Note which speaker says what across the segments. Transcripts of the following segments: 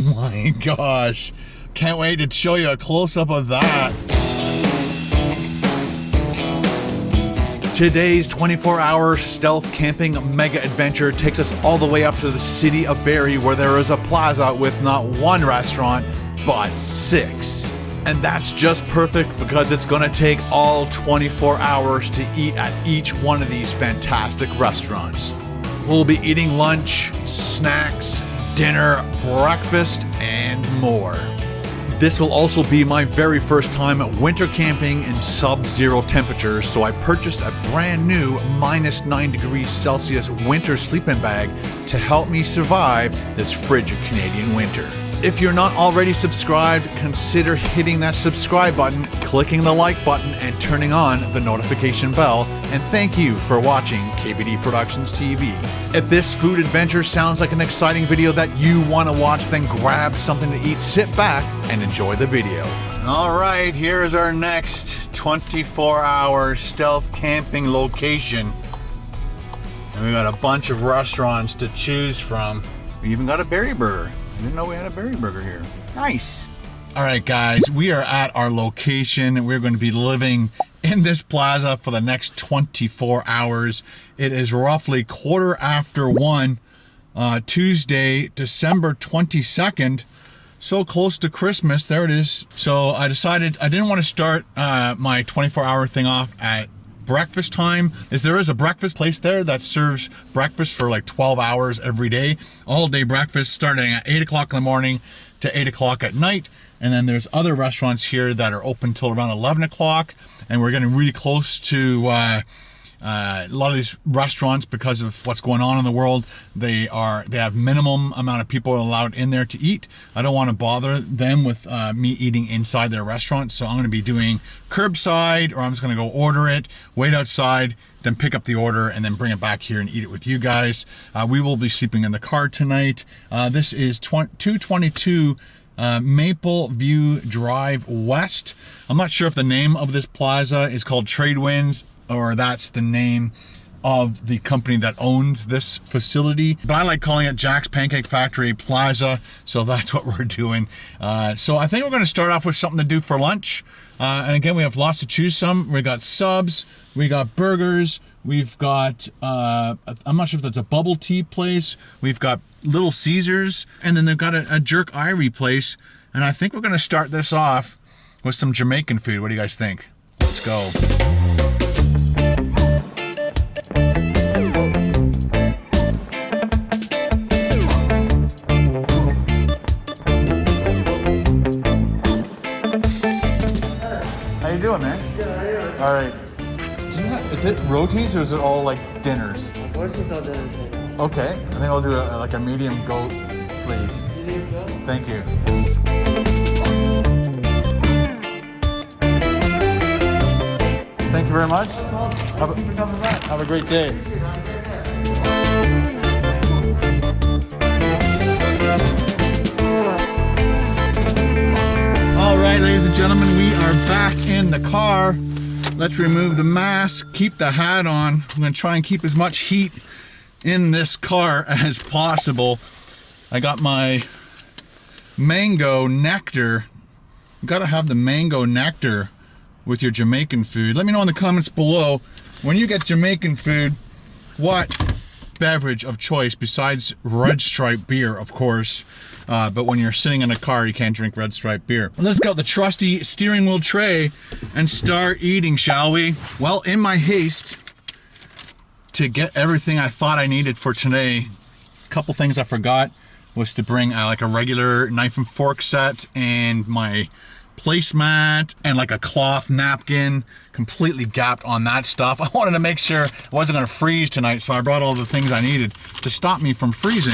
Speaker 1: my gosh. Can't wait to show you a close-up of that. Today's 24-hour stealth camping mega adventure takes us all the way up to the city of Barrie, where there is a plaza with not one restaurant, but 6. And that's just perfect because it's gonna take all 24 hours to eat at each one of these fantastic restaurants. We'll be eating lunch, snacks, dinner, breakfast, and more. This will also be my very first time winter camping in sub-zero temperatures, so I purchased a brand new -9°C winter sleeping bag to help me survive this frigid Canadian winter. If you're not already subscribed, consider hitting that subscribe button, clicking the like button, and turning on the notification bell. And thank you for watching KBD Productions TV. If this food adventure sounds like an exciting video that you want to watch, then grab something to eat, sit back, and enjoy the video. All right, here is our next 24-hour stealth camping location. And we got a bunch of restaurants to choose from. We even got a Barrie burger. I didn't know we had a Barrie burger here. Nice. All right, guys, we are at our location and we're going to be living in this plaza for the next 24 hours. It is roughly 1:15, Tuesday, December 22nd. So close to Christmas. There it is. So I decided I didn't want to start my 24-hour thing off at breakfast time. There is a breakfast place there that serves breakfast for like 12 hours every day, all day breakfast starting at 8 o'clock in the morning to 8 o'clock at night. And then there's other restaurants here that are open till around 11 o'clock, and we're getting really close to a lot of these restaurants, because of what's going on in the world, they have minimum amount of people allowed in there to eat. I don't want to bother them with me eating inside their restaurant, so I'm going to be doing curbside, or I'm just going to go order it, wait outside, then pick up the order, and then bring it back here and eat it with you guys. We will be sleeping in the car tonight. This is 222 Maple View Drive West. I'm not sure if the name of this plaza is called Tradewinds, or that's the name of the company that owns this facility, but I like calling it Jack's Pancake Factory Plaza, so that's what we're doing. So I think we're going to start off with something to do for lunch, and again, we have lots to choose from. We got subs, we got burgers, we've got I'm not sure if that's a bubble tea place, we've got Little Caesars, and then they've got a jerk Irie place. And I think we're going to start this off with some Jamaican food. What do you guys think? Let's go. How you doing, man?
Speaker 2: Good, how are you?
Speaker 1: All right. Is it rotis or is it all like dinners?
Speaker 2: Of course it's all dinners.
Speaker 1: Okay, I think I'll do like a medium goat, please.
Speaker 2: Medium goat?
Speaker 1: Thank you. Thank you very much. Have a great day. All right, ladies and gentlemen, we are back in the car. Let's remove the mask, keep the hat on. I'm gonna try and keep as much heat in this car as possible. I got my mango nectar. You gotta have the mango nectar with your Jamaican food. Let me know in the comments below, when you get Jamaican food, what beverage of choice besides Red Stripe beer, of course. But when you're sitting in a car, you can't drink Red Stripe beer. Let's get the trusty steering wheel tray and start eating, shall we? Well, in my haste to get everything I thought I needed for today, a couple things I forgot was to bring like a regular knife and fork set and my placemat and like a cloth napkin. Completely gapped on that stuff. I wanted to make sure I wasn't gonna freeze tonight, so I brought all the things I needed to stop me from freezing,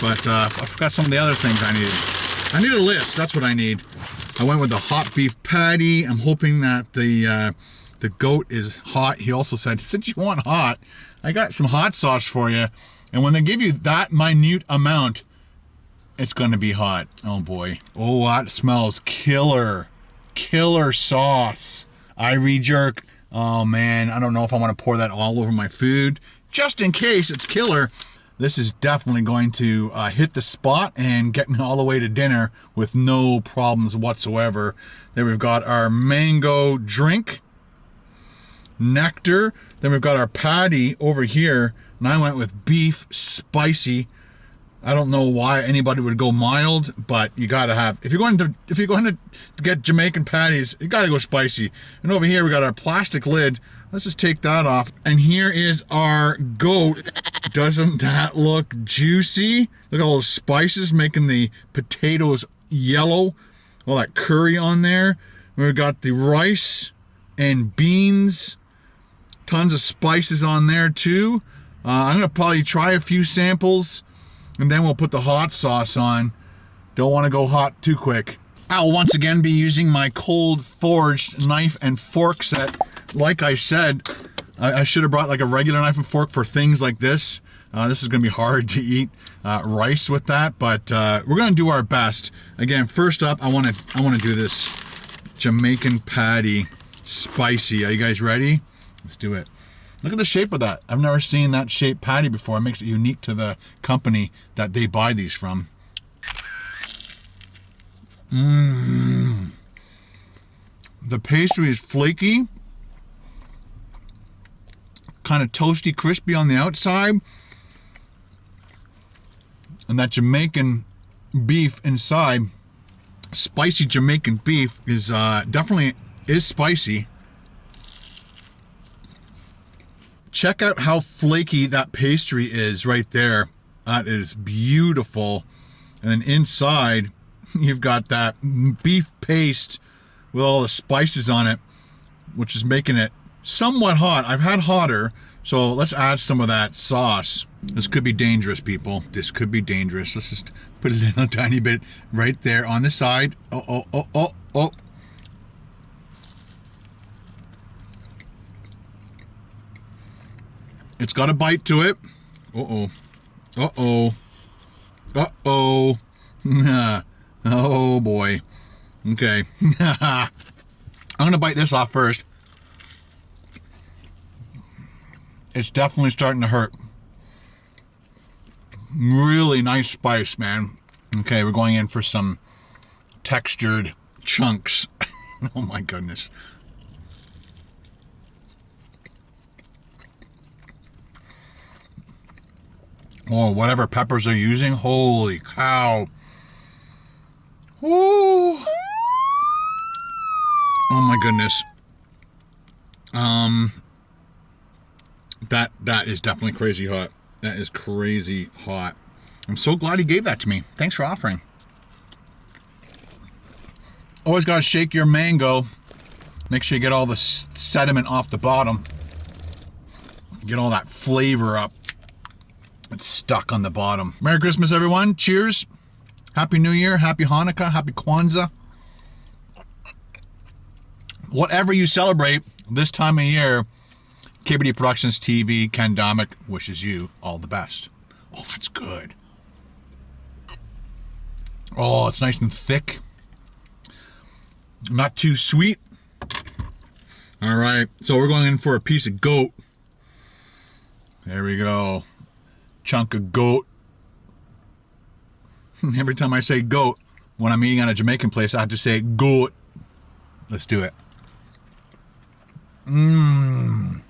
Speaker 1: but I forgot some of the other things I needed. I need a list, that's what I need. I went with the hot beef patty. I'm hoping that the goat is hot. He also said, since you want hot, I got some hot sauce for you. And when they give you that minute amount, it's gonna be hot. Oh boy. Oh, that smells killer. Killer sauce. Irie jerk. Oh man, I don't know if I want to pour that all over my food. Just in case it's killer. this is definitely going to hit the spot and get me all the way to dinner with no problems whatsoever. Then we've got our mango drink, nectar. Then we've got our patty over here, and I went with beef spicy. I don't know why anybody would go mild, but you gotta have, if you're going to get Jamaican patties, you gotta go spicy. And over here we got our plastic lid. Let's just take that off. And here is our goat. Doesn't that look juicy? Look at all those spices making the potatoes yellow. All that curry on there. We've got the rice and beans. Tons of spices on there too. I'm gonna probably try a few samples, and then we'll put the hot sauce on. Don't want to go hot too quick. I'll once again be using my cold forged knife and fork set. Like I said, I should have brought like a regular knife and fork for things like this. This is gonna be hard to eat rice with that, but we're gonna do our best. Again, first up, I wanna do this Jamaican patty spicy. Are you guys ready? Let's do it. Look at the shape of that. I've never seen that shaped patty before. It makes it unique to the company that they buy these from. Mmm. The pastry is flaky, kind of toasty, crispy on the outside. And that Jamaican beef inside, spicy Jamaican beef, is definitely spicy. Check out how flaky that pastry is right there. That is beautiful. And then inside, you've got that beef paste with all the spices on it, which is making it somewhat hot. I've had hotter, so let's add some of that sauce. This could be dangerous, people. This could be dangerous. Let's just put a little tiny bit right there on the side. Oh. It's got a bite to it. Uh-oh. Oh boy. Okay. I'm gonna bite this off first. It's definitely starting to hurt. Really nice spice, man. Okay, we're going in for some textured chunks. Oh my goodness. Oh, whatever peppers they're using, holy cow. Ooh. Oh my goodness. That is definitely crazy hot. That is crazy hot. I'm so glad he gave that to me. Thanks for offering. Always gotta shake your mango. Make sure you get all the sediment off the bottom. Get all that flavor up. It's stuck on the bottom. Merry Christmas, everyone. Cheers. Happy New Year. Happy Hanukkah. Happy Kwanzaa. Whatever you celebrate this time of year, KBD Productions TV, Ken Domick wishes you all the best. Oh, that's good. Oh, it's nice and thick. Not too sweet. All right, so we're going in for a piece of goat. There we go. Chunk of goat. Every time I say goat, when I'm eating at a Jamaican place, I have to say goat. Let's do it. Mmm.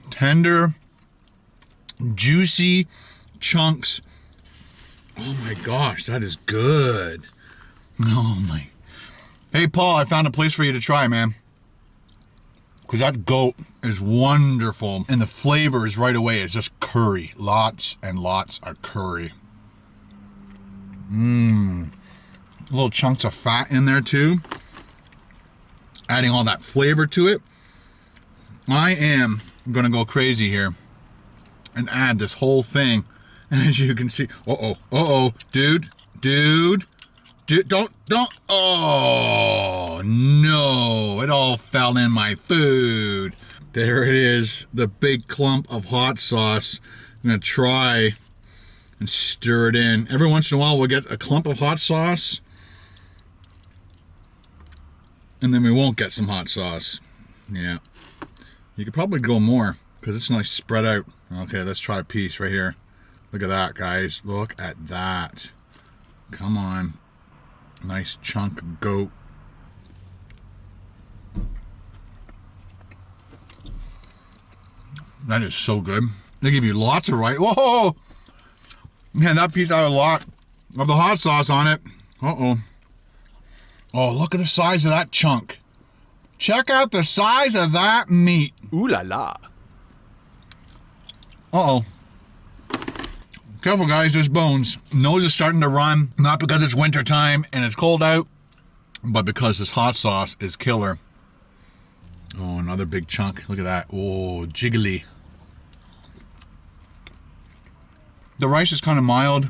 Speaker 1: Tender, juicy chunks. Oh my gosh, that is good. Oh my. Hey Paul, I found a place for you to try, man. Because that goat is wonderful. And the flavor is right away. It's just curry. Lots and lots of curry. Mmm. Little chunks of fat in there too. Adding all that flavor to it. I am going to go crazy here and add this whole thing. And as you can see, dude, don't, oh no, it all fell in my food. There it is, the big clump of hot sauce. I'm gonna try and stir it in. Every once in a while we'll get a clump of hot sauce, and then we won't get some hot sauce. Yeah, you could probably go more because it's nice spread out. Okay, let's try a piece right here. Look at that, guys. Look at that. Come on. Nice chunk of goat. That is so good. They give you lots of rice. Whoa! Man, that piece had a lot of the hot sauce on it. Uh-oh. Oh, look at the size of that chunk. Check out the size of that meat.
Speaker 2: Ooh la la.
Speaker 1: Uh-oh. Careful, guys, there's bones. Nose is starting to run, not because it's winter time and it's cold out, but because this hot sauce is killer. Oh, another big chunk. Look at that. Oh, jiggly. The rice is kind of mild.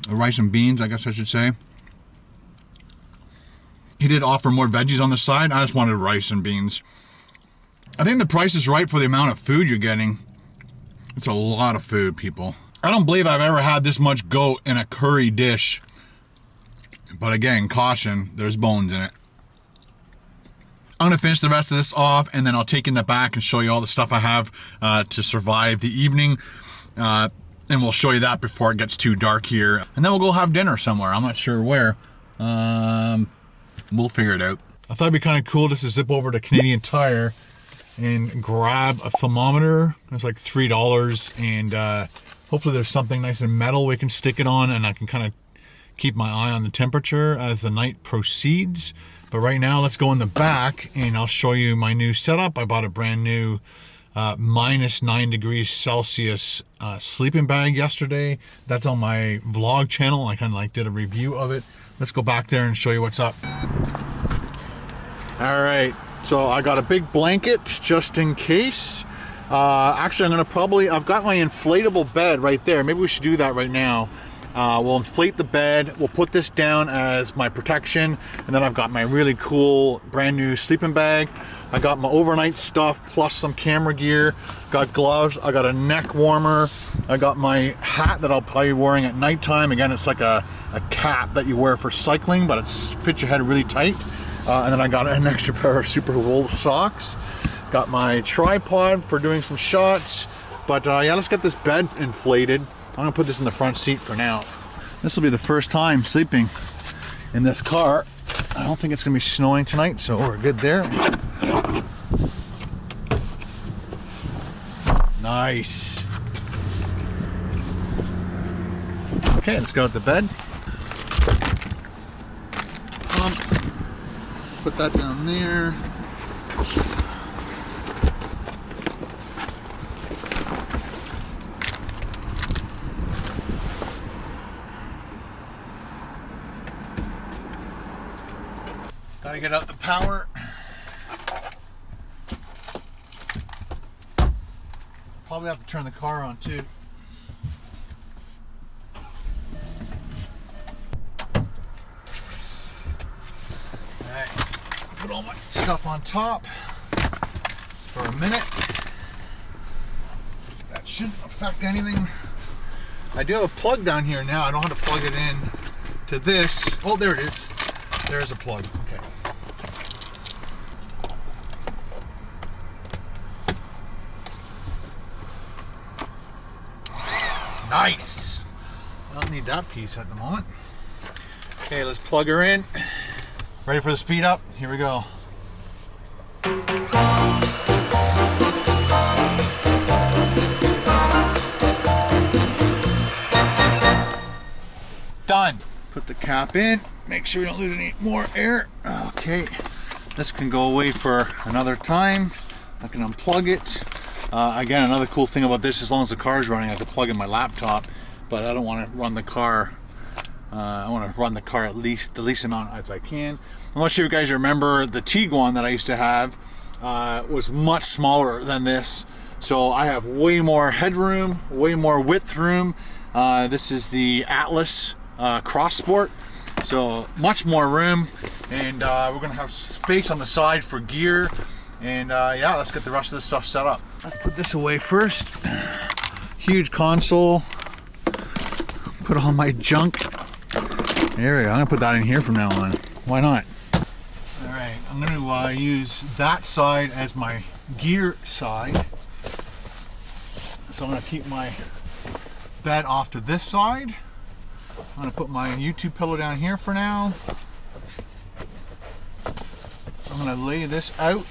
Speaker 1: The rice and beans, I guess I should say. He did offer more veggies on the side. I just wanted rice and beans. I think the price is right for the amount of food you're getting. It's a lot of food, people. I don't believe I've ever had this much goat in a curry dish. But again, caution, there's bones in it. I'm going to finish the rest of this off, and then I'll take in the back and show you all the stuff I have to survive the evening. And we'll show you that before it gets too dark here. And then we'll go have dinner somewhere. I'm not sure where. We'll figure it out. I thought it'd be kind of cool just to zip over to Canadian Tire and grab a thermometer. It's like $3, and hopefully there's something nice and metal we can stick it on, and I can kind of keep my eye on the temperature as the night proceeds. But right now, let's go in the back and I'll show you my new setup. I bought a brand new minus 9 degrees Celsius sleeping bag yesterday. That's on my vlog channel. I kind of like did a review of it. Let's go back there and show you what's up. All right, so I got a big blanket just in case. Actually, I've got my inflatable bed right there. Maybe we should do that right now. We'll inflate the bed. We'll put this down as my protection. And then I've got my really cool brand new sleeping bag. I got my overnight stuff plus some camera gear. Got gloves. I got a neck warmer. I got my hat that I'll probably be wearing at nighttime. Again, it's like a cap that you wear for cycling, but it fits your head really tight. And then I got an extra pair of super wool socks. Got my tripod for doing some shots. But yeah, let's get this bed inflated. I'm gonna put this in the front seat for now. This will be the first time sleeping in this car. I don't think it's gonna be snowing tonight, so we're good there. Nice. Okay, let's go with the bed. Put that down there. Gotta get out the power. Probably have to turn the car on too. Alright, put all my stuff on top for a minute. That shouldn't affect anything. I do have a plug down here now. I don't have to plug it in to this. Oh, there it is. There's a plug. Okay. Nice. I don't need that piece at the moment. Okay, let's plug her in. Ready for the speed up? Here we go. Done. Put the cap in. Make sure we don't lose any more air. Okay. This can go away for another time. I can unplug it. Again, another cool thing about this, as long as the car is running, I can plug in my laptop, but I don't want to run the car. I want to run the car at least the least amount as I can. I'm not sure if you guys remember the Tiguan that I used to have was much smaller than this. So I have way more headroom, way more width room. This is the Atlas Cross Sport. So much more room, and we're going to have space on the side for gear. And yeah, let's get the rest of this stuff set up. Let's put this away first. Huge console. Put all my junk. There we go. I'm gonna put that in here from now on. Why not? All right, I'm gonna use that side as my gear side. So I'm gonna keep my bed off to this side. I'm gonna put my YouTube pillow down here for now. I'm gonna lay this out.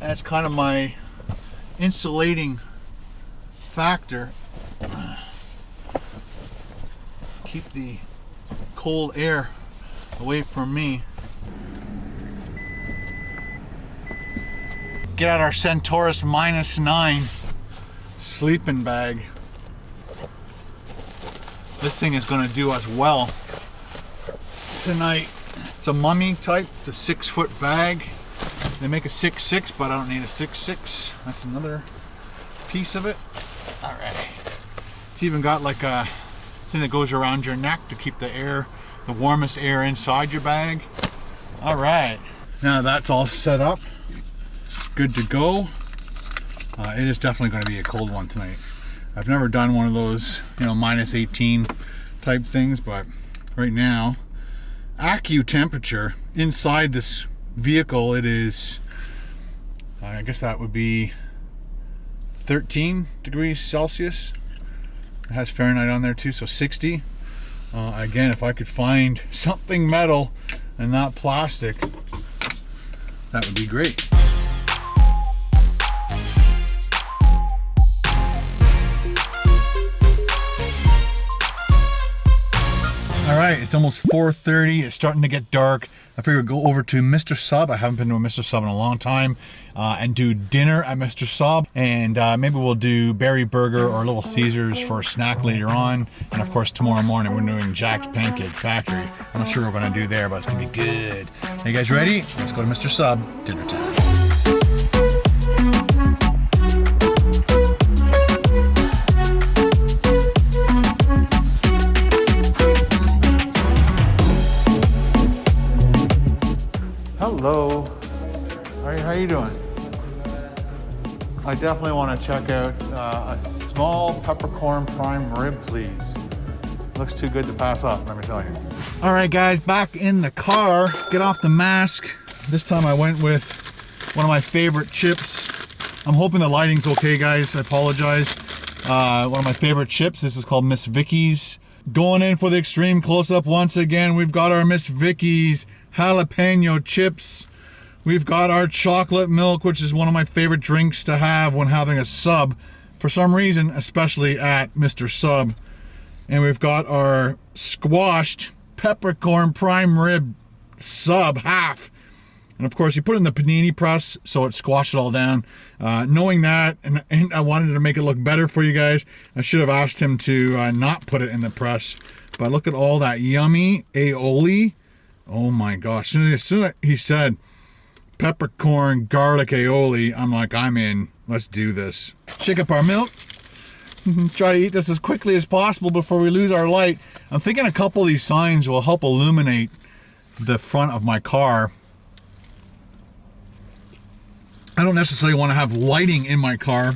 Speaker 1: That's kind of my insulating factor. Keep the cold air away from me. Get out our Centaurus -9 sleeping bag. This thing is going to do us well tonight. It's a mummy type. It's a 6-foot bag. They make a 6'6", but I don't need a 6'6". That's another piece of it. All right. It's even got like a thing that goes around your neck to keep the air, the warmest air inside your bag. All right. Now that's all set up. Good to go. It is definitely going to be a cold one tonight. I've never done one of those, you know, -18 type things, but right now, ACU temperature inside this vehicle, it is, I guess that would be 13 degrees Celsius. It has Fahrenheit on there too, so 60. Again, if I could find something metal and not plastic, that would be great. All right, it's almost 4:30. It's starting to get dark. I figured go over to Mr. Sub. I haven't been to a Mr. Sub in a long time, and do dinner at Mr. Sub. And maybe we'll do Barrie Burger or Little Caesars for a snack later on. And of course, tomorrow morning we're doing Jack's Pancake Factory. I'm not sure what we're gonna do there, but it's gonna be good. Are you guys ready? Let's go to Mr. Sub. Dinner time. Hello. How you doing? I definitely want to check out a small peppercorn prime rib, please. Looks too good to pass up, let me tell you. All right, guys, back in the car. Get off the mask. This time I went with one of my favorite chips. I'm hoping the lighting's okay, guys. I apologize. One of my favorite chips. This is called Miss Vicky's. Going in for the extreme close-up once again. We've got our Miss Vicky's jalapeno chips. We've got our chocolate milk, which is one of my favorite drinks to have when having a sub, for some reason, especially at Mr. Sub. And we've got our squashed peppercorn prime rib sub half. And of course, you put it in the panini press, so it squashed it all down. Knowing that, and I wanted to make it look better for you guys, I should have asked him to not put it in the press. But look at all that yummy aioli. Oh my gosh, as soon as he said peppercorn garlic aioli, I'm like, I'm in. Let's do this. Shake up our milk. Try to eat this as quickly as possible before we lose our light. I'm thinking a couple of these signs will help illuminate the front of my car. I don't necessarily want to have lighting in my car.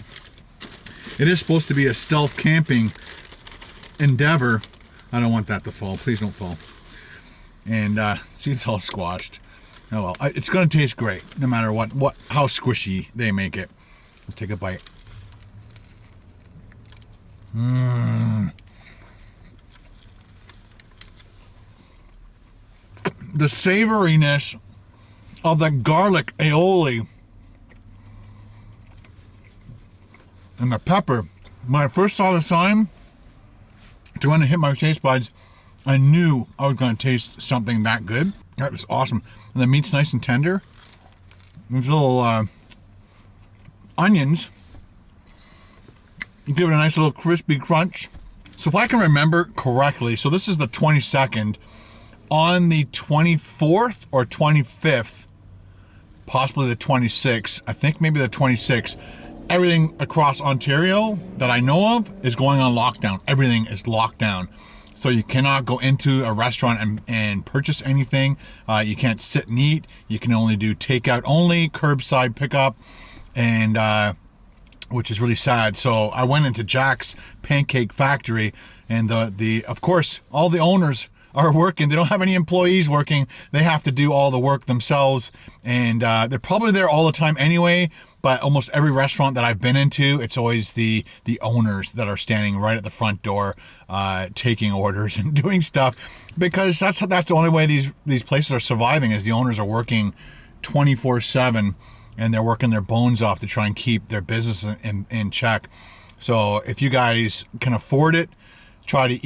Speaker 1: It is supposed to be a stealth camping endeavor. I don't want that to fall. Please don't fall. And see, it's all squashed. Oh well, it's gonna taste great no matter how squishy they make it. Let's take a bite. The savoriness of the garlic aioli and the pepper. When I first saw the sign, to when it hit my taste buds, I knew I was going to taste something that good. That was awesome. And the meat's nice and tender. These little onions give it a nice little crispy crunch. So if I can remember correctly, so this is the 22nd. On the 24th or 25th, possibly the 26th, I think maybe the 26th, everything across Ontario that I know of is going on lockdown. Everything is locked down. So you cannot go into a restaurant and purchase anything. You can't sit and eat. You can only do takeout only, curbside pickup, and which is really sad. So I went into Jack's Pancake Factory, and the of course all the owners are working. They don't have any employees working. They have to do all the work themselves, and they're probably there all the time anyway. But almost every restaurant that I've been into, it's always the owners that are standing right at the front door, taking orders and doing stuff, because that's the only way these places are surviving, is the owners are working 24/7, and they're working their bones off to try and keep their business in check. So if you guys can afford it, try to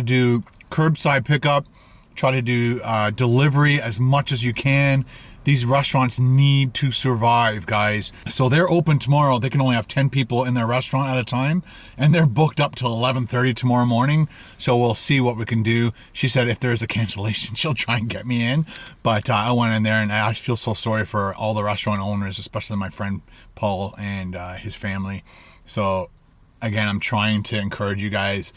Speaker 1: do curbside pickup, try to do delivery as much as you can. These restaurants need to survive, guys. So they're open tomorrow. They can only have 10 people in their restaurant at a time, and they're booked up till 11:30 tomorrow morning. So we'll see what we can do. She said if there's a cancellation, she'll try and get me in. But I went in there, and I feel so sorry for all the restaurant owners, especially my friend Paul and his family. So again, I'm trying to encourage you guys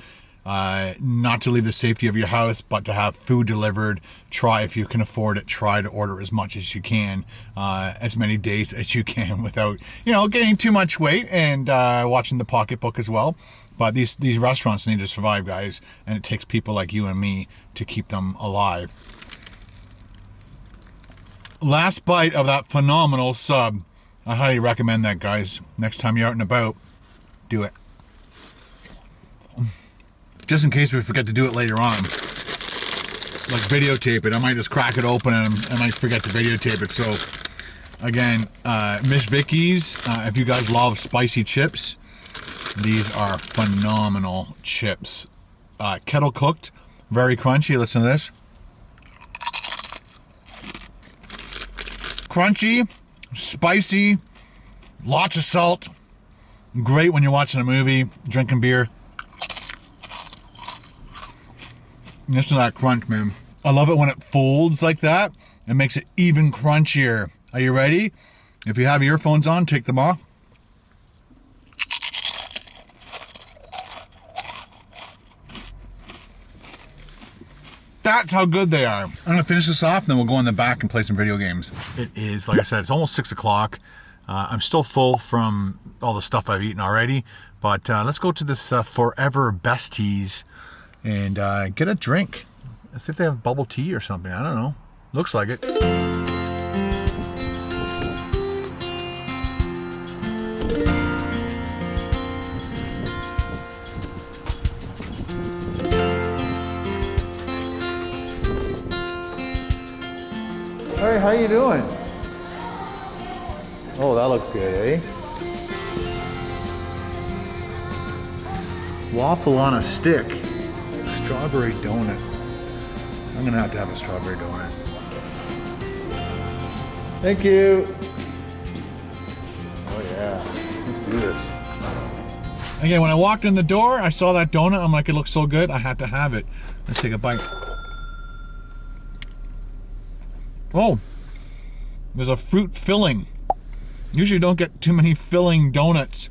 Speaker 1: not to leave the safety of your house, but to have food delivered. Try, if you can afford it, try to order as much as you can, as many days as you can, without gaining too much weight, and watching the pocketbook as well. But these restaurants need to survive, guys, and it takes people like you and me to keep them alive. Last bite of that phenomenal sub. I highly recommend that, guys. Next time you're out and about, do it. Just in case we forget to do it later on, like videotape it. I might just crack it open, and I might forget to videotape it. So again, Miss Vicky's, if you guys love spicy chips, these are phenomenal chips. Kettle cooked, very crunchy. Listen to this. Crunchy, spicy, lots of salt. Great when you're watching a movie, drinking beer. Listen to that crunch, man. I love it when it folds like that. It makes it even crunchier. Are you ready? If you have earphones on, take them off. That's how good they are. I'm gonna finish this off, and then we'll go in the back and play some video games. It is, like I said, it's almost 6 o'clock. I'm still full from all the stuff I've eaten already, but let's go to this Forever Besties and get a drink. Let's see if they have bubble tea or something. I don't know. Looks like it. Hey, how you doing? Oh, that looks good, eh? Waffle on a stick. Strawberry donut. I'm gonna have to have a strawberry donut. Thank you. Oh yeah, let's do this. Again, when I walked in the door, I saw that donut. I'm like, it looks so good, I had to have it. Let's take a bite. Oh, there's a fruit filling. Usually you don't get too many filled donuts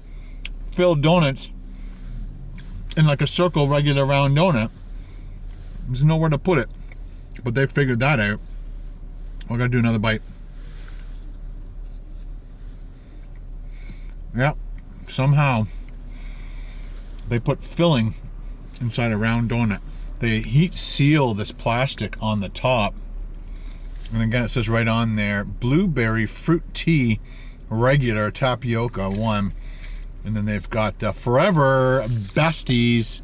Speaker 1: in like a circle, regular round donut. There's nowhere to put it, but they figured that out. I gotta do another bite. Yeah, somehow they put filling inside a round donut. They heat seal this plastic on the top, and again it says right on there, blueberry fruit tea, regular tapioca 1, and then they've got Forever Besties.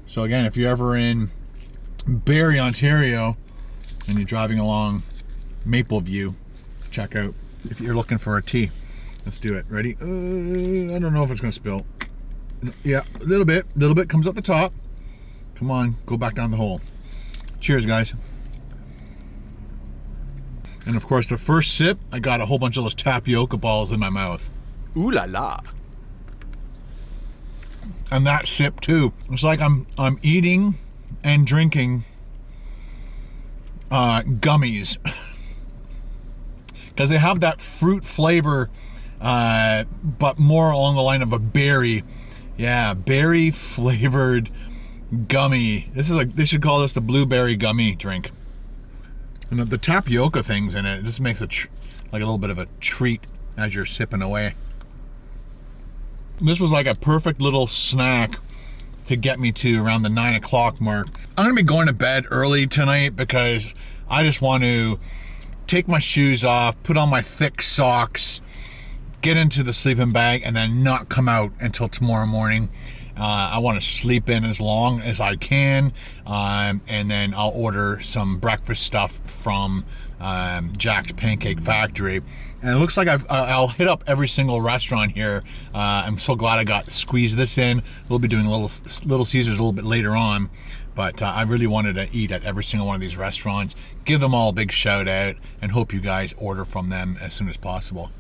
Speaker 1: So again, if you're ever in Barrie, Ontario, and you're driving along Mapleview, check out if you're looking for a tea. Let's do it. Ready? I don't know if it's gonna spill. Yeah, a little bit comes up the top. Come on, go back down the hole. Cheers, guys. And of course, the first sip, I got a whole bunch of those tapioca balls in my mouth. Ooh la la. And that sip too. It's like I'm eating and drinking gummies. Because they have that fruit flavor, but more along the line of a berry. Yeah, berry flavored gummy. They should call this the blueberry gummy drink. And the tapioca things in it, just makes it like a little bit of a treat as you're sipping away. This was like a perfect little snack to get me to around the 9 o'clock mark. I'm gonna be going to bed early tonight because I just want to take my shoes off, put on my thick socks, get into the sleeping bag, and then not come out until tomorrow morning. I want to sleep in as long as I can, and then I'll order some breakfast stuff from Jack's Pancake Factory. And it looks like I'll hit up every single restaurant here. I'm so glad I got squeezed this in. We'll be doing Little Caesars a little bit later on, but I really wanted to eat at every single one of these restaurants, give them all a big shout out, and hope you guys order from them as soon as possible.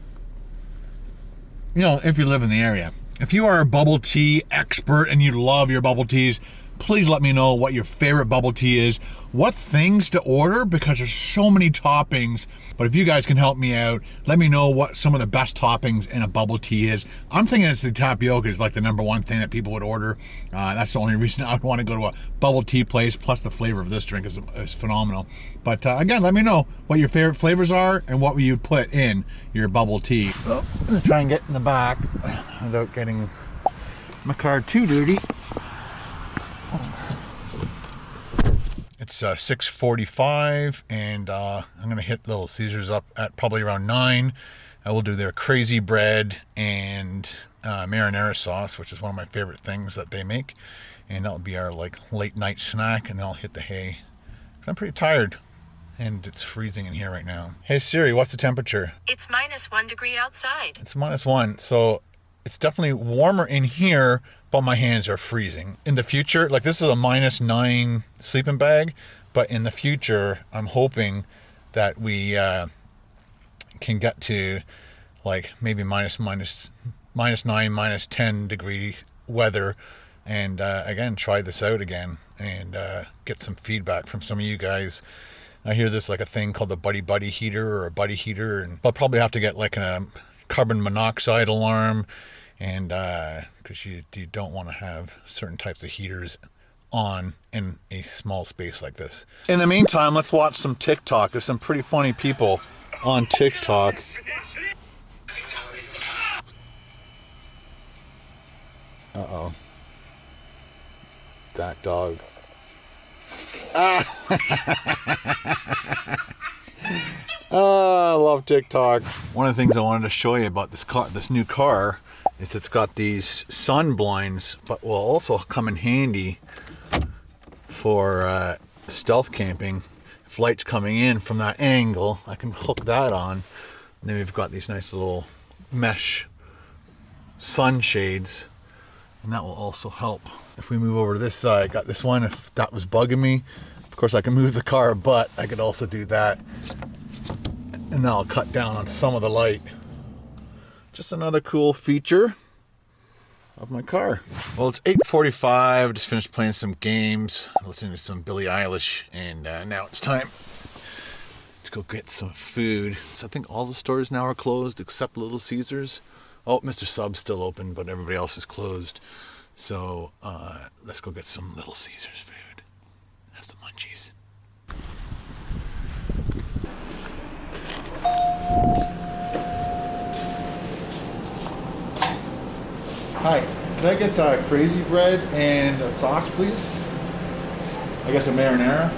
Speaker 1: You know, if you live in the area. If you are a bubble tea expert and you love your bubble teas, please let me know what your favorite bubble tea is, what things to order, because there's so many toppings. But if you guys can help me out, let me know what some of the best toppings in a bubble tea is. I'm thinking it's the tapioca is like the #1 thing that people would order. That's the only reason I would want to go to a bubble tea place, plus the flavor of this drink is phenomenal. But again, let me know what your favorite flavors are and what you put in your bubble tea. Oh, I'm gonna try and get in the back without getting my car too dirty. It's 6:45, and I'm going to hit Little Caesars up at probably around 9. I will do their crazy bread and marinara sauce, which is one of my favorite things that they make. And that'll be our like late night snack, and then I'll hit the hay. 'Cause I'm pretty tired, and it's freezing in here right now. Hey Siri, what's the temperature?
Speaker 2: It's -1 degree outside.
Speaker 1: It's -1, so it's definitely warmer in here, but my hands are freezing. In the future, like this is a -9 sleeping bag, but in the future, I'm hoping that we can get to like maybe -9, -10 degree weather, and again, try this out again and get some feedback from some of you guys. I hear there's like a thing called the buddy heater or a buddy heater, and I'll probably have to get like a carbon monoxide alarm, and because you don't want to have certain types of heaters on in a small space like this. In the meantime, let's watch some TikTok. There's some pretty funny people on TikTok. Uh-oh. That dog. Oh, I love TikTok. One of the things I wanted to show you about this new car, is it's got these sun blinds, but will also come in handy for stealth camping. If light's coming in from that angle, I can hook that on. And then we've got these nice little mesh sunshades, and that will also help. If we move over to this side, got this one, if that was bugging me. Of course I can move the car, but I could also do that. And that'll cut down on some of the light. Just another cool feature of my car. Well, it's 8:45. Just finished playing some games, listening to some Billie Eilish, and now it's time to go get some food. So I think all the stores now are closed except Little Caesars. Oh, Mr. Sub's still open, but everybody else is closed. So let's go get some Little Caesars food. Have some munchies. Hi, can I get crazy bread and a sauce, please? I guess a marinara.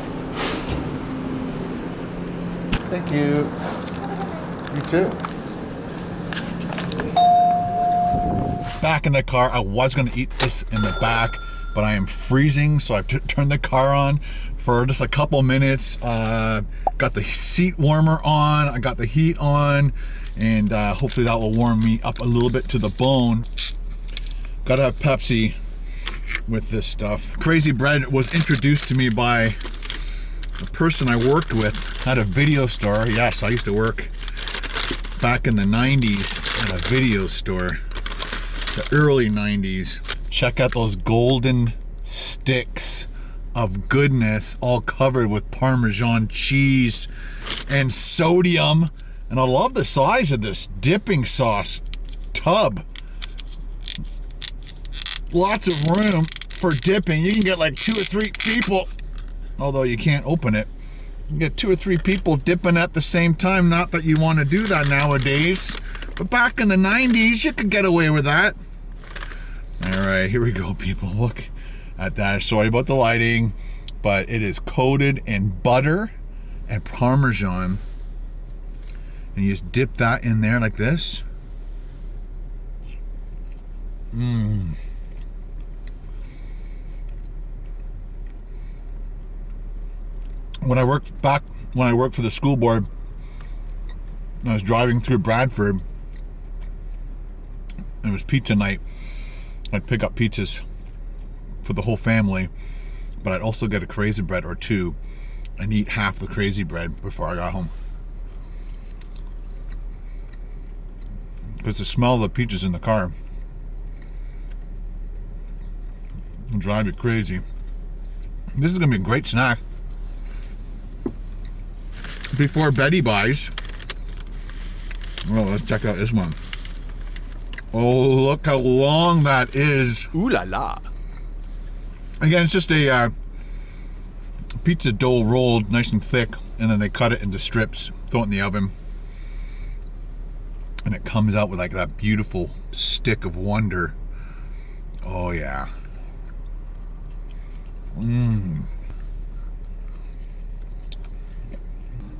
Speaker 1: Thank you. You too. Back in the car, I was going to eat this in the back, but I am freezing, so I've turned the car on for just a couple minutes. Got the seat warmer on, I got the heat on, and hopefully that will warm me up a little bit to the bone. Gotta have Pepsi with this stuff. Crazy bread was introduced to me by a person I worked with at a video store. Yes, I used to work back in the 90s at a video store, the early 90s. Check out those golden sticks of goodness, all covered with Parmesan cheese and sodium. And I love the size of this dipping sauce tub. Lots of room for dipping. You can get like 2 or 3 people, although you can't open it. You can get 2 or 3 people dipping at the same time. Not that you want to do that nowadays, but back in the 90s, you could get away with that. All right, here we go, people. Look at that. Sorry about the lighting, but it is coated in butter and Parmesan. And you just dip that in there like this. When I worked for the school board, I was driving through Bradford. It was pizza night. I'd pick up pizzas for the whole family, but I'd also get a crazy bread or two and eat half the crazy bread before I got home. Because the smell of the pizzas in the car will drive you crazy. This is going to be a great snack before Betty buys. Oh, let's check out this one. Oh, look how long that is.
Speaker 3: Ooh la la.
Speaker 1: Again, it's just a pizza dough rolled nice and thick, and then they cut it into strips, throw it in the oven, and it comes out with like that beautiful stick of wonder. Oh yeah.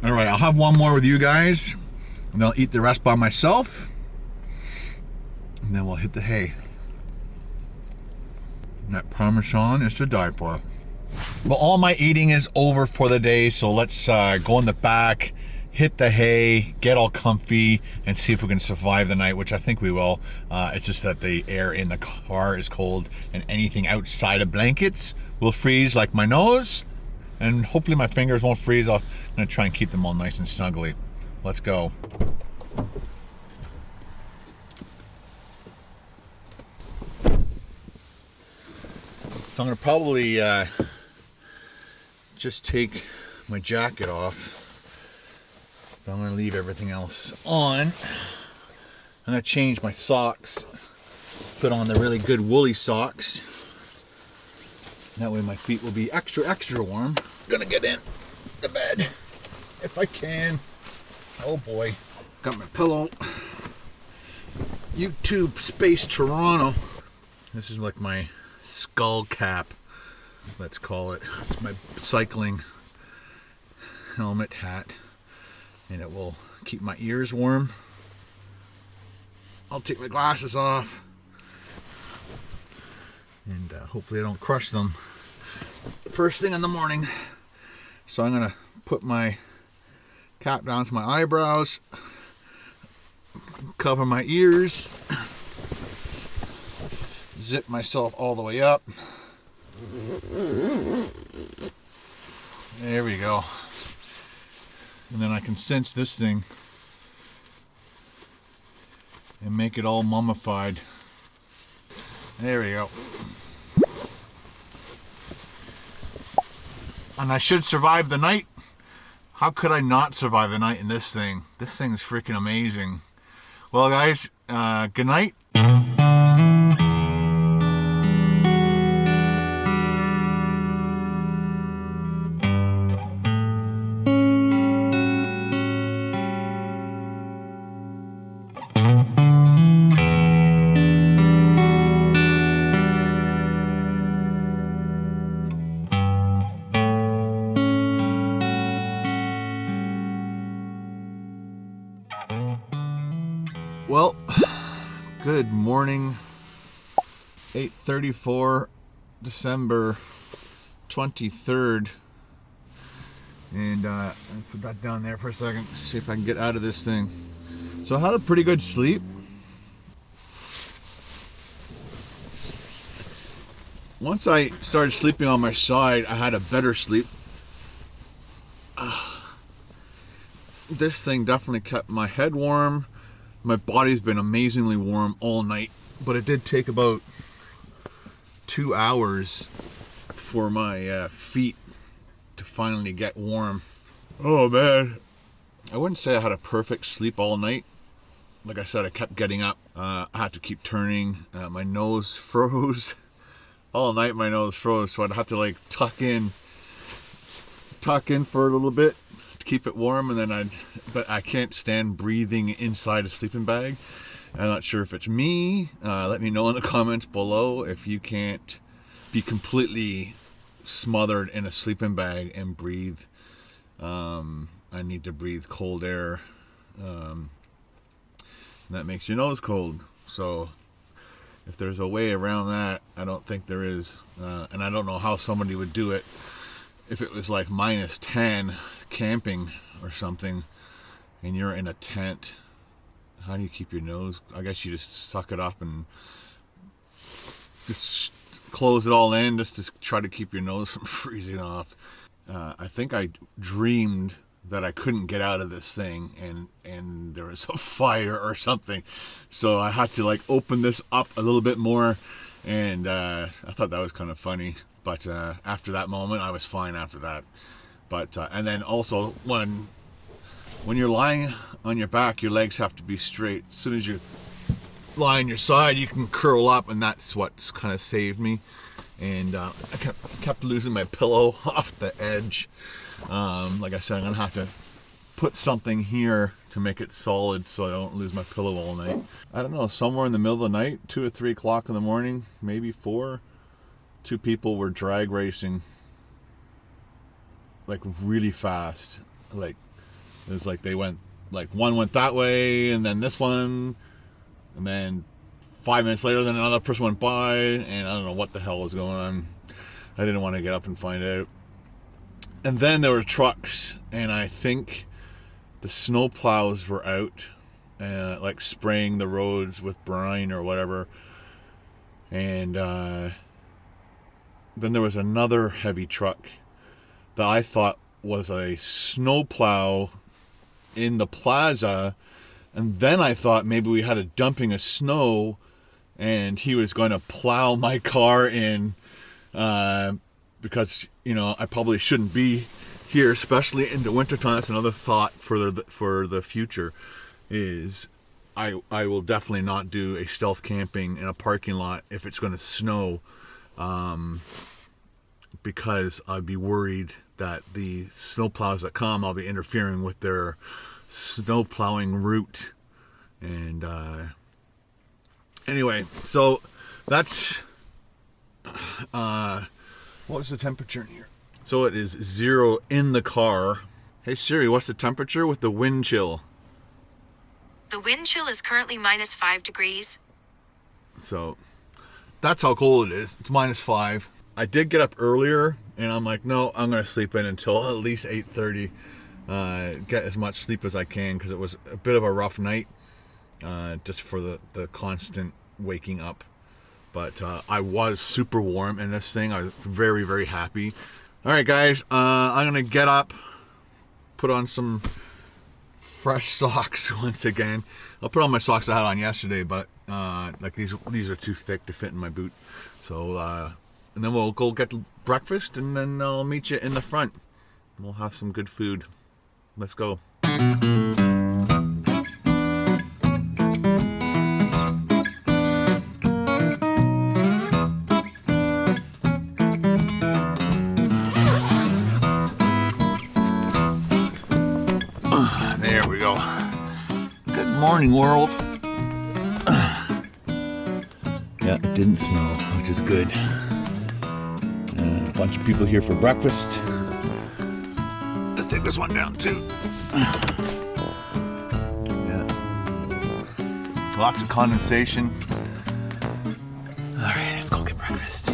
Speaker 1: All right, I'll have one more with you guys, and then I'll eat the rest by myself, and then we'll hit the hay. And that Parmesan is to die for. Well, all my eating is over for the day, so let's go in the back, hit the hay, get all comfy, and see if we can survive the night, which I think we will. It's just that the air in the car is cold, and anything outside of blankets will freeze, like my nose, and hopefully my fingers won't freeze. I'm gonna try and keep them all nice and snuggly. Let's go. So I'm gonna probably just take my jacket off. But I'm gonna leave everything else on. I'm gonna change my socks, put on the really good woolly socks. That way my feet will be extra warm. Gonna get in the bed if I can. Oh boy. Got my pillow. YouTube Space Toronto. This is like my skull cap, let's call it. It's my cycling helmet hat, and it will keep my ears warm. I'll take my glasses off, and hopefully I don't crush them first thing in the morning. So I'm gonna put my cap down to my eyebrows, cover my ears, zip myself all the way up. There we go. And then I can cinch this thing and make it all mummified. There we go. And I should survive the night. How could I not survive the night in this thing? This thing is freaking amazing. Well, guys, good night. Well, good morning. 8:34, December 23rd. And I'll put that down there for a second, see if I can get out of this thing. So I had a pretty good sleep. Once I started sleeping on my side, I had a better sleep. This thing definitely kept my head warm. My body's been amazingly warm all night, but it did take about 2 hours for my feet to finally get warm. Oh man. I wouldn't say I had a perfect sleep all night. Like I said, I kept getting up. I had to keep turning. My nose froze. All night my nose froze, so I'd have to like tuck in for a little bit to keep it warm, and then but I can't stand breathing inside a sleeping bag. I'm not sure if it's me. Let me know in the comments below if you can't be completely smothered in a sleeping bag and breathe. I need to breathe cold air. That makes your nose cold. So if there's a way around that, I don't think there is. And I don't know how somebody would do it if it was like -10 camping or something and you're in a tent. How do you keep your nose? I guess you just suck it up and just close it all in just to try to keep your nose from freezing off. I think I dreamed that I couldn't get out of this thing and there was a fire or something. So I had to like open this up a little bit more, and I thought that was kind of funny. But after that moment, I was fine after that. But and then also when you're lying on your back, your legs have to be straight. As soon as you lie on your side, you can curl up, and that's what's kind of saved me. And I kept losing my pillow off the edge. Like I said, I'm gonna have to put something here to make it solid so I don't lose my pillow all night. I don't know, somewhere in the middle of the night, 2 or 3 o'clock in the morning, maybe 4, 2 people were drag racing like really fast. Like it was like they went, like one went that way and then this one, and then 5 minutes later then another person went by, and I don't know what the hell was going on. I didn't want to get up and find out. And then there were trucks, and I think the snow plows were out, like spraying the roads with brine or whatever. And then there was another heavy truck that I thought was a snow plow in the plaza. And then I thought maybe we had a dumping of snow and he was going to plow my car in, because, you know, I probably shouldn't be here, especially in the wintertime. That's another thought for the future, is I will definitely not do a stealth camping in a parking lot if it's going to snow, because I'd be worried that the snow plows that come, I'll be interfering with their snow plowing route. And anyway, so that's what was the temperature in here? So it is 0 in the car. Hey Siri, what's the temperature with the wind chill?
Speaker 2: The wind chill is currently -5 degrees.
Speaker 1: So that's how cold it is. It's -5. I did get up earlier, and I'm like, no, I'm going to sleep in until at least 8:30. Get as much sleep as I can, because it was a bit of a rough night, just for the constant waking up. But I was super warm in this thing. I was very, very happy. All right, guys, I'm going to get up, put on some fresh socks once again. I'll put on my socks I had on yesterday, but like these are too thick to fit in my boot. So, and then we'll go get breakfast, and then I'll meet you in the front. We'll have some good food. Let's go. There we go. Good morning, world. Yeah, it didn't snow, which is good. A bunch of people here for breakfast. Let's take this one down too. Yeah. Lots of condensation. All right, let's go get breakfast.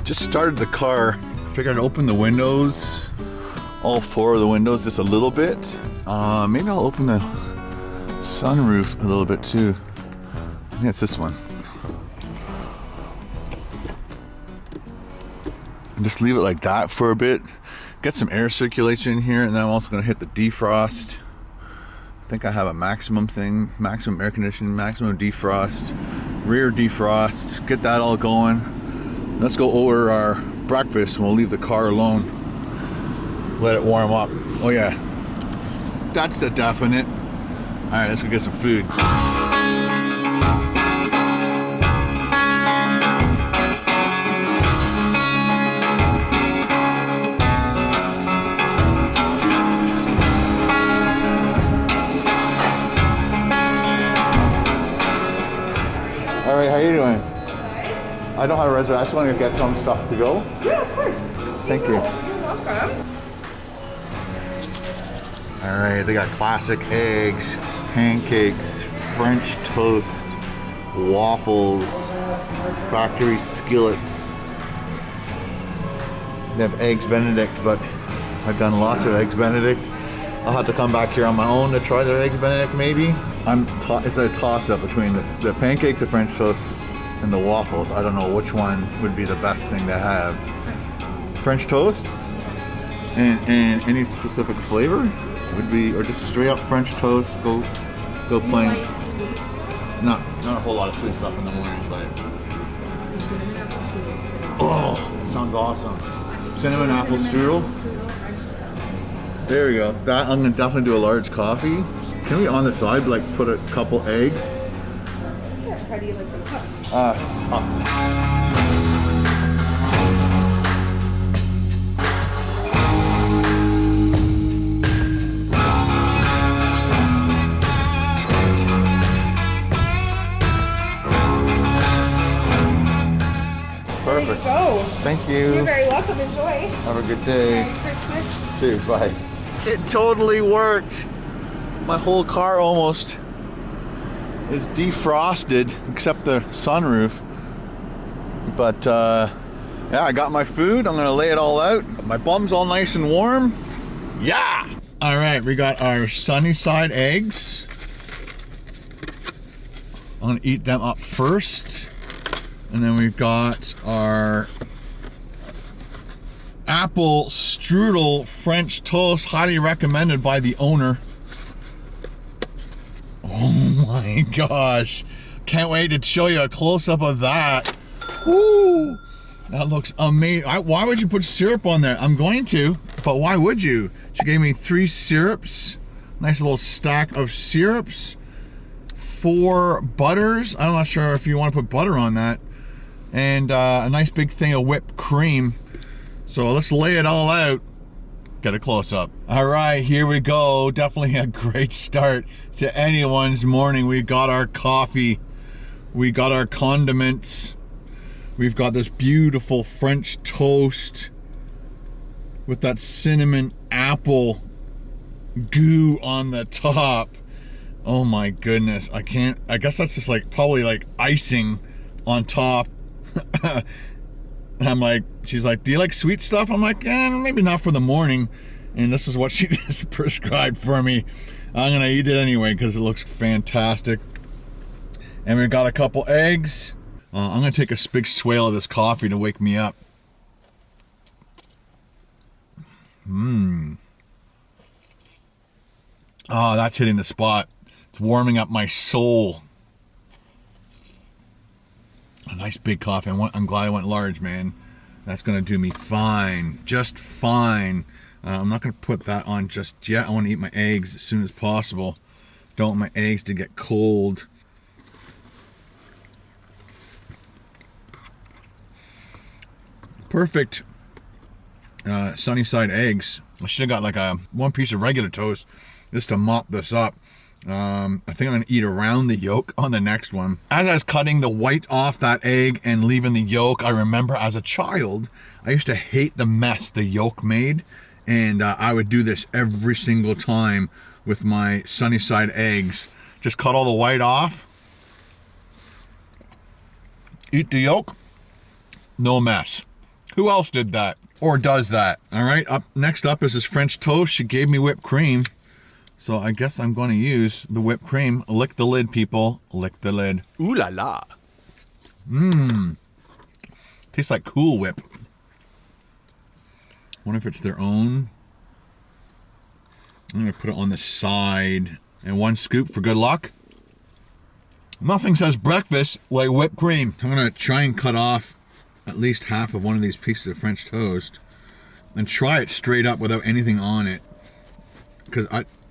Speaker 1: Just started the car. Figured I'd open the windows, all 4 of the windows, just a little bit. Maybe I'll open the sunroof a little bit too. I think it's this one. And just leave it like that for a bit. Get some air circulation in here, and then I'm also going to hit the defrost. I think I have a maximum thing, maximum air conditioning, maximum defrost, rear defrost. Get that all going. Let's go order our breakfast, and we'll leave the car alone. Let it warm up. Oh yeah, That's the definite. All right, let's go get some food. All right, how you doing? I don't have a reservation. I just want to get some stuff to go.
Speaker 3: Yeah, of course.
Speaker 1: Thank you.
Speaker 3: You're welcome.
Speaker 1: All right, they got classic eggs, pancakes, French toast, waffles, factory skillets. They have eggs Benedict, but I've done lots of eggs Benedict. I'll have to come back here on my own to try their eggs Benedict maybe. It's a toss-up between the pancakes, the French toast, and the waffles. I don't know which one would be the best thing to have. French toast? And any specific flavor? Would be, or just straight up French toast, go plain.
Speaker 3: Like sweet stuff?
Speaker 1: Not a whole lot of sweet stuff in the morning, but oh, that sounds awesome. Cinnamon apple strudel. There we go. That I'm gonna definitely do a large coffee. Can we on the side like put a couple eggs?
Speaker 3: Yeah, how do you like them cooked?
Speaker 1: Perfect.
Speaker 3: Go.
Speaker 1: Thank
Speaker 3: You're
Speaker 1: you.
Speaker 3: very welcome. Enjoy.
Speaker 1: Have a good day.
Speaker 3: Merry Christmas.
Speaker 1: Too. Bye. It totally worked. My whole car almost is defrosted except the sunroof. But yeah, I got my food. I'm gonna lay it all out. My bum's all nice and warm. Yeah. All right, we got our sunny side eggs. I'm gonna eat them up first. And then we've got our apple strudel French toast, highly recommended by the owner. Oh my gosh. Can't wait to show you a close-up of that. Woo! That looks amazing. Why would you put syrup on there? I'm going to, but why would you? She gave me 3 syrups. Nice little stack of syrups. 4 butters. I'm not sure if you want to put butter on that. And a nice big thing of whipped cream. So let's lay it all out. Get a close-up. All right, here we go. Definitely a great start to anyone's morning. We got our coffee. We got our condiments. We've got this beautiful French toast with that cinnamon apple goo on the top. Oh my goodness. I guess that's just like probably like icing on top. And I'm like, she's like, do you like sweet stuff? I'm like, maybe not for the morning. And this is what she just prescribed for me. I'm gonna eat it anyway because it looks fantastic. And we've got a couple eggs. I'm gonna take a big swale of this coffee to wake me up. Oh, that's hitting the spot. It's warming up my soul. A nice big coffee. I'm glad I went large, man. That's gonna do me fine, just fine. I'm not gonna put that on just yet. I want to eat my eggs as soon as possible. Don't want my eggs to get cold. Perfect sunny side eggs. I should have got like one piece of regular toast just to mop this up. I think I'm gonna eat around the yolk on the next one. As I was cutting the white off that egg and leaving the yolk, I remember as a child, I used to hate the mess the yolk made. And I would do this every single time with my sunny side eggs. Just cut all the white off. Eat the yolk. No mess. Who else did that? Or does that? All right, next up is this French toast. She gave me whipped cream. So I guess I'm going to use the whipped cream. Lick the lid, people. Lick the lid. Ooh la la. Tastes like Cool Whip. Wonder if it's their own. I'm going to put it on the side. And 1 scoop for good luck. Nothing says breakfast like whipped cream. I'm going to try and cut off at least half of one of these pieces of French toast. And try it straight up without anything on it. Because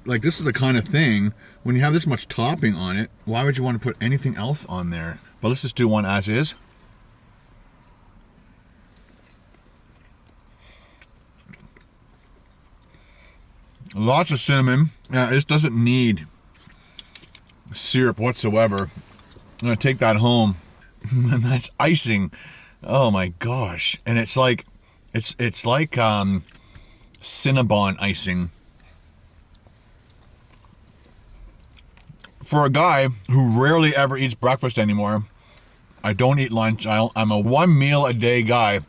Speaker 1: like this is the kind of thing, when you have this much topping on it, why would you want to put anything else on there? But let's just do one as is. Lots of cinnamon. It doesn't need syrup whatsoever. I'm gonna take that home, and that's icing. Oh my gosh! And it's like Cinnabon icing. For a guy who rarely ever eats breakfast anymore, I don't eat lunch. I'm a 1 meal a day guy,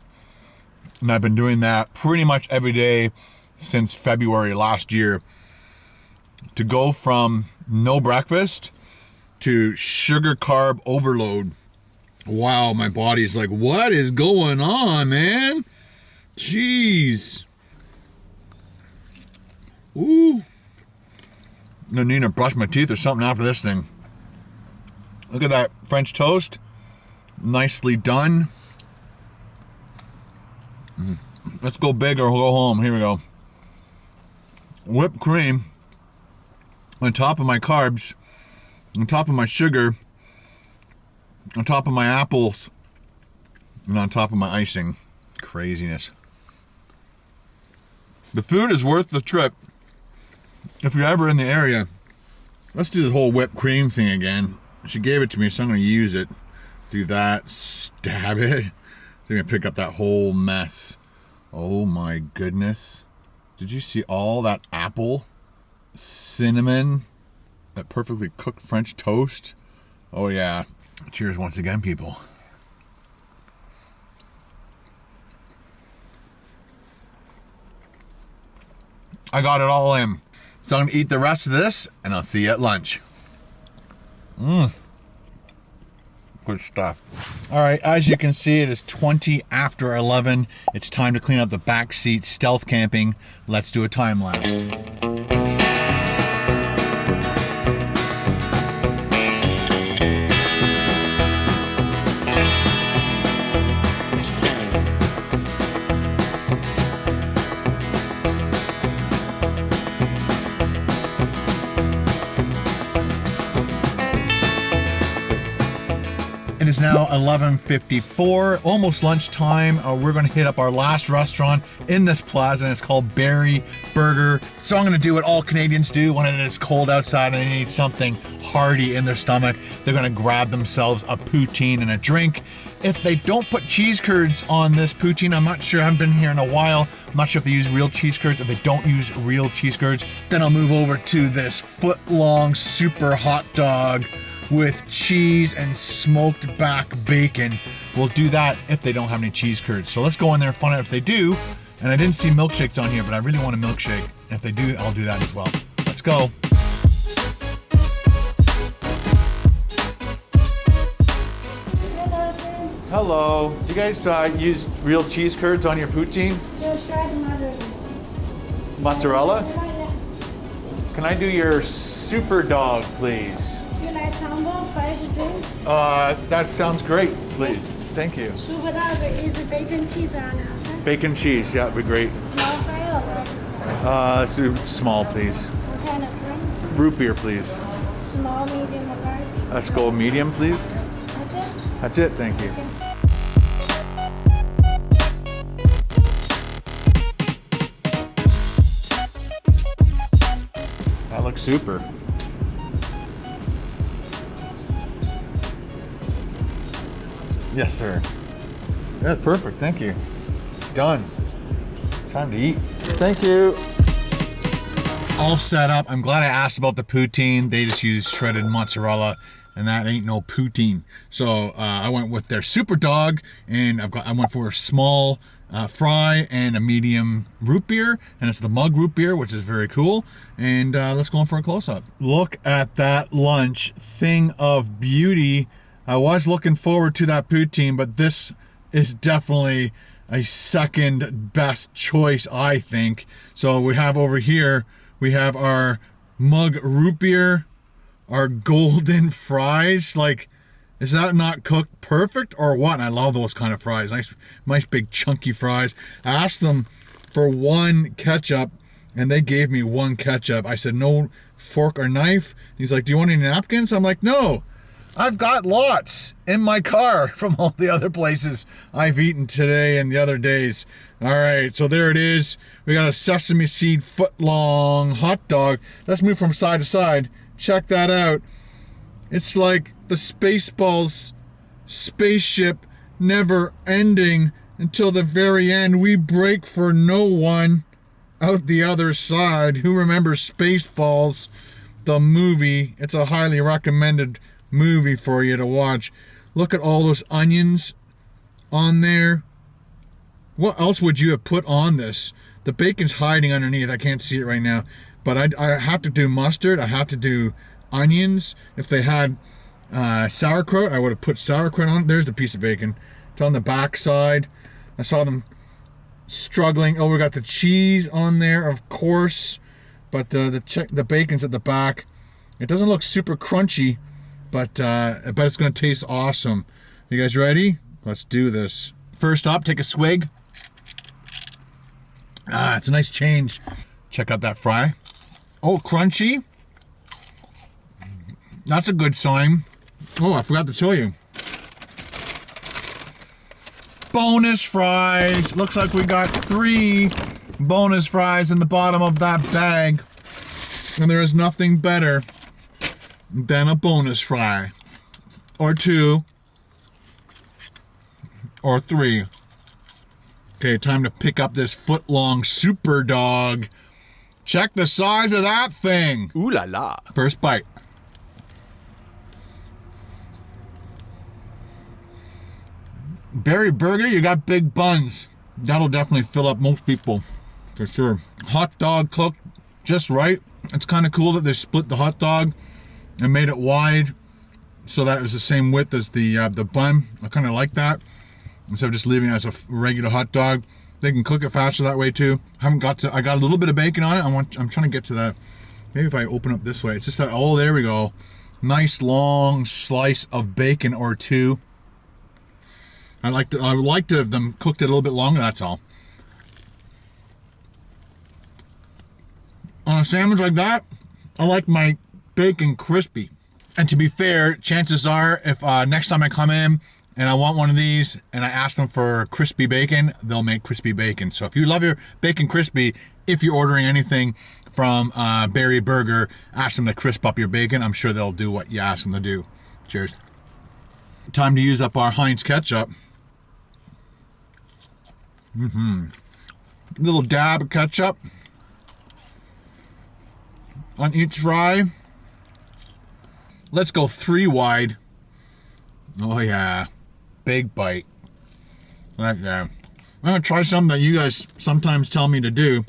Speaker 1: and I've been doing that pretty much every day since February last year. To go from no breakfast to sugar carb overload. Wow, my body's like, what is going on, man? Jeez. Ooh. I'm gonna need to brush my teeth or something after this thing. Look at that French toast. Nicely done. Let's go big or we'll go home. Here we go. Whipped cream on top of my carbs, on top of my sugar, on top of my apples, and on top of my icing. Craziness. The food is worth the trip. If you're ever in the area, let's do the whole whipped cream thing again. She gave it to me, so I'm going to use it. Do that, stab it. So I'm going to pick up that whole mess. Oh my goodness. Did you see all that apple, cinnamon, that perfectly cooked French toast? Oh yeah. Cheers once again, people. I got it all in. So I'm gonna eat the rest of this, and I'll see you at lunch. Good stuff. All right, as you can see, it is 20 after 11. It's time to clean up the back seat, stealth camping. Let's do a time lapse. It is now 11:54, almost lunchtime. We're going to hit up our last restaurant in this plaza, and it's called Barrie Burger. So I'm going to do what all Canadians do when it is cold outside and they need something hearty in their stomach. They're going to grab themselves a poutine and a drink. If they don't put cheese curds on this poutine, I'm not sure, I haven't been here in a while. I'm not sure if they use real cheese curds. If they don't use real cheese curds, then I'll move over to this foot-long super hot dog with cheese and smoked back bacon. We'll do that if they don't have any cheese curds. So let's go in there and find out if they do. And I didn't see milkshakes on here, but I really want a milkshake. And if they do, I'll do that as well. Let's go. Hello. Do you guys use real cheese curds on your poutine?
Speaker 4: Just try the mozzarella cheese.
Speaker 1: Mozzarella?
Speaker 4: Yeah.
Speaker 1: Can I do your super dog, please?
Speaker 4: Do you like combo, fries, drink?
Speaker 1: That sounds great, please. Thank you.
Speaker 4: Super dog is bacon cheese on it. Okay?
Speaker 1: Bacon cheese, yeah, that'd be great.
Speaker 4: Small fry or large?
Speaker 1: Let's do small, please.
Speaker 4: What kind of drink?
Speaker 1: Root beer, please.
Speaker 4: Small, medium, or large?
Speaker 1: Let's go medium, please.
Speaker 4: That's it?
Speaker 1: That's it, thank you.
Speaker 4: Okay.
Speaker 1: That looks super. Yes, sir. That's perfect, thank you. Done. Time to eat. Thank you. All set up. I'm glad I asked about the poutine. They just use shredded mozzarella, and that ain't no poutine. So I went with their super dog, and I went for a small fry and a medium root beer, and it's the mug root beer, which is very cool. And let's go in for a close-up. Look at that lunch, thing of beauty. I was looking forward to that poutine, but this is definitely a second best choice, I think. So we have over here, we have our mug root beer, our golden fries. Like, is that not cooked perfect or what? And I love those kind of fries. Nice big chunky fries. I asked them for one ketchup and they gave me one ketchup. I said, no fork or knife. He's like, do you want any napkins? I'm like, no, I've got lots in my car from all the other places I've eaten today and the other days. All right, so there it is. We got a sesame seed foot-long hot dog. Let's move from side to side. Check that out. It's like the Spaceballs spaceship never ending until the very end. We break for no one out the other side. Who remembers Spaceballs, the movie? It's a highly recommended movie for you to watch. Look at all those onions on there. What else would you have put on this? The bacon's hiding underneath. I can't see it right now. But I have to do mustard. I have to do onions. If they had sauerkraut, I would have put sauerkraut on. There's the piece of bacon. It's on the back side. I saw them struggling. Oh, we got the cheese on there, of course. But the bacon's at the back. It doesn't look super crunchy, but I bet it's going to taste awesome. You guys ready? Let's do this. First up, take a swig. It's a nice change. Check out that fry. Oh, crunchy. That's a good sign. Oh, I forgot to tell you. Bonus fries. Looks like we got 3 bonus fries in the bottom of that bag. And there is nothing better than a bonus fry. Or 2. Or 3. Okay, time to pick up this foot-long super dog. Check the size of that thing. Ooh la la. First bite. Barrie burger, you got big buns. That'll definitely fill up most people, for sure. Hot dog cooked just right. It's kind of cool that they split the hot dog and made it wide so that it was the same width as the bun. I kind of like that. Instead of just leaving it as a regular hot dog. They can cook it faster that way too. I got a little bit of bacon on it. I'm trying to get to that. Maybe if I open up this way. It's just that, oh, there we go. Nice long slice of bacon or 2. I would like to have them cooked it a little bit longer, that's all. On a sandwich like that, I like my bacon crispy. And to be fair, chances are if next time I come in and I want one of these and I ask them for crispy bacon, they'll make crispy bacon. So if you love your bacon crispy, if you're ordering anything from Barrie Burger, ask them to crisp up your bacon. I'm sure they'll do what you ask them to do. Cheers. Time to use up our Heinz ketchup. Little dab of ketchup on each fry. Let's go 3 wide. Oh yeah, big bite. Like that. I'm gonna try something that you guys sometimes tell me to do.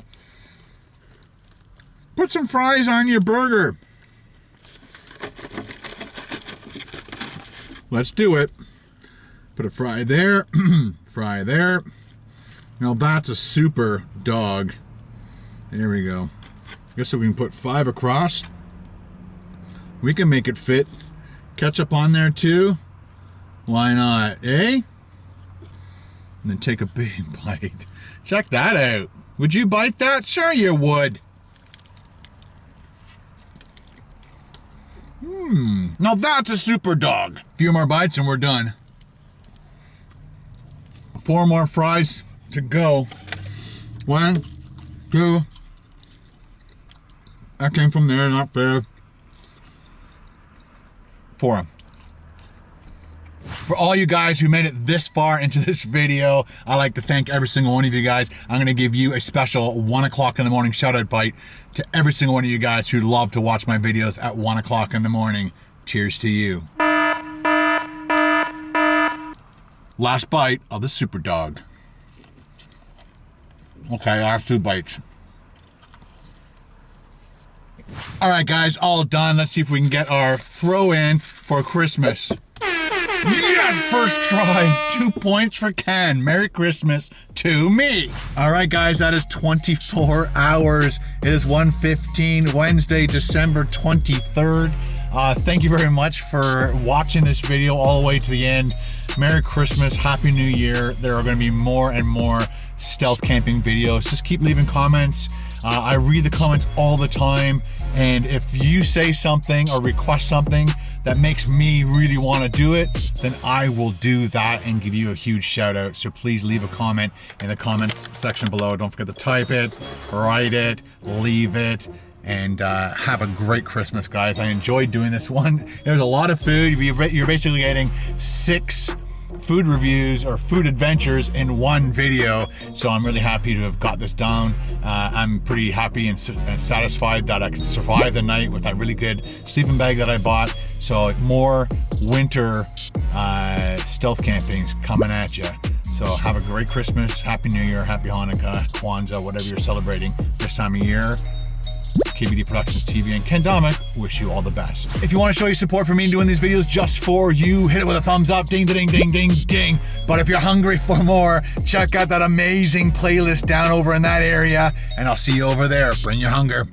Speaker 1: Put some fries on your burger. Let's do it. Put a fry there, fry there. Now that's a super dog. There we go. I guess we can put 5 across. We can make it fit. Ketchup on there too. Why not, eh? And then take a big bite. Check that out. Would you bite that? Sure you would. Now that's a super dog. A few more bites and we're done. 4 more fries to go. 1, 2. That came from there, not fair. 4. For all you guys who made it this far into this video, I'd like to thank every single one of you guys. I'm going to give you a special 1 o'clock in the morning shout out bite to every single one of you guys who love to watch my videos at 1 o'clock in the morning. Cheers to you. Last bite of the super dog. Okay, last 2 bites. All right, guys, all done. Let's see if we can get our throw in for Christmas. Yes, first try. 2 points for Ken. Merry Christmas to me. All right, guys, that is 24 hours. It is 1:15, Wednesday, December 23rd. Thank you very much for watching this video all the way to the end. Merry Christmas, Happy New Year. There are going to be more and more stealth camping videos. Just keep leaving comments. I read the comments all the time, and if you say something or request something that makes me really want to do it, then I will do that and give you a huge shout out. So please leave a comment in the comments section below. Don't forget to type it, write it, leave it, and have a great Christmas, guys. I enjoyed doing this one. There's a lot of food. You're basically getting 6 food reviews or food adventures in one video, so I'm really happy to have got this down. I'm pretty happy and satisfied that I can survive the night with that really good sleeping bag that I bought. So more winter stealth campings coming at you. So have a great Christmas, Happy New Year, Happy Hanukkah, Kwanzaa, whatever you're celebrating this time of year. KBD Productions TV and Ken Domick wish you all the best. If you want to show your support for me doing these videos just for you, hit it with a thumbs up, ding, ding, ding, ding, ding. But if you're hungry for more, check out that amazing playlist down over in that area, and I'll see you over there. Bring your hunger.